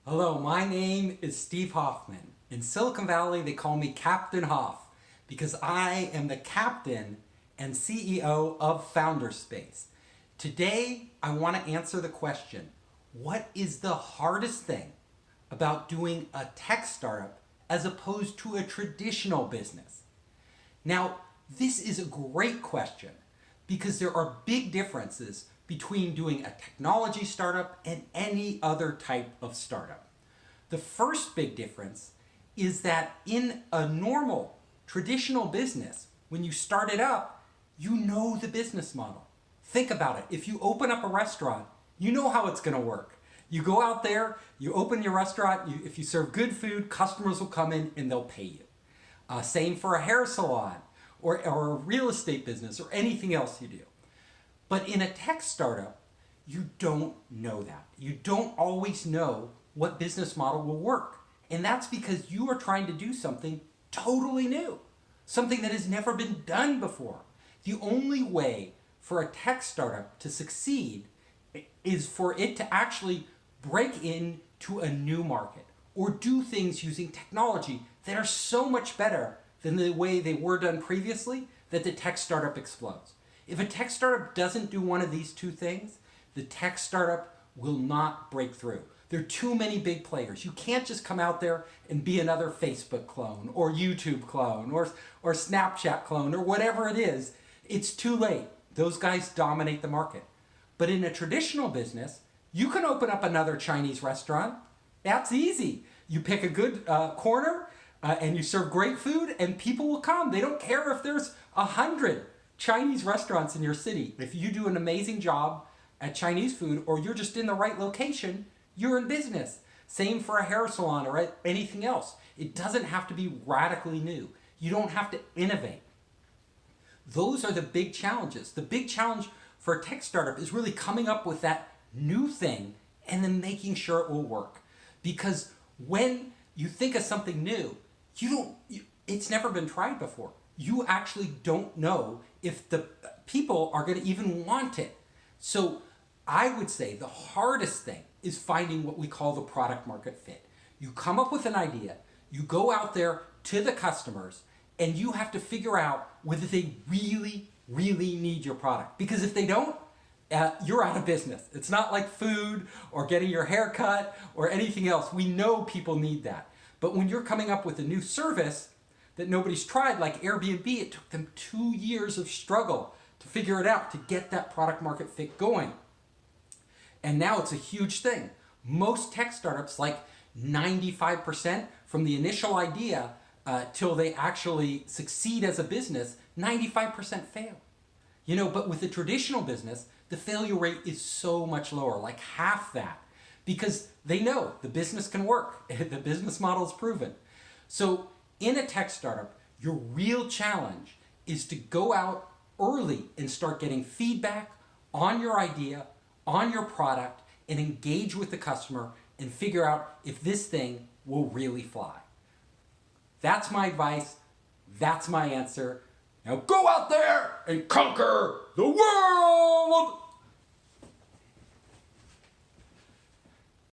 Hello, my name is Steve Hoffman. In Silicon Valley, they call me Captain Hoff because I am the captain and CEO of Founderspace. Today, I want to answer the question, what is the hardest thing about doing a tech startup as opposed to a traditional business? Now, this is a great question because there are big differences between doing a technology startup and any other type of startup. The first big difference is that in a normal, traditional business, when you start it up, you know the business model. Think about it. If you open up a restaurant, you know how it's going to work. You go out there, you open your restaurant, if you serve good food, customers will come in and they'll pay you. Same for a hair salon or a real estate business or anything else you do. But in a tech startup, you don't know that. You don't always know what business model will work. And that's because you are trying to do something totally new, something that has never been done before. The only way for a tech startup to succeed is for it to actually break into a new market or do things using technology that are so much better than the way they were done previously that the tech startup explodes. If a tech startup doesn't do one of these two things, the tech startup will not break through. There are too many big players. You can't just come out there and be another Facebook clone or YouTube clone or Snapchat clone or whatever it is. It's too late. Those guys dominate the market. But in a traditional business, you can open up another Chinese restaurant. That's easy. You pick a good corner and you serve great food and people will come. They don't care if there's 100 Chinese restaurants in your city. If you do an amazing job at Chinese food or you're just in the right location, you're in business. Same for a hair salon or anything else. It doesn't have to be radically new. You don't have to innovate. Those are the big challenges. The big challenge for a tech startup is really coming up with that new thing and then making sure it will work. Because when you think of something new, it's never been tried before. You actually don't know if the people are going to even want it. So I would say the hardest thing is finding what we call the product market fit. You come up with an idea, you go out there to the customers, and you have to figure out whether they really, really need your product. Because if they don't, you're out of business. It's not like food or getting your hair cut or anything else. We know people need that. But when you're coming up with a new service that nobody's tried, like Airbnb, it took them 2 years of struggle to figure it out, to get that product market fit going. And now it's a huge thing. Most tech startups, like 95% from the initial idea till they actually succeed as a business, 95% fail. But with the traditional business, the failure rate is so much lower, like half that, because they know the business can work. The business model is proven. So in a tech startup, your real challenge is to go out early and start getting feedback on your idea, on your product, and engage with the customer and figure out if this thing will really fly. That's my advice. That's my answer. Now go out there and conquer the world!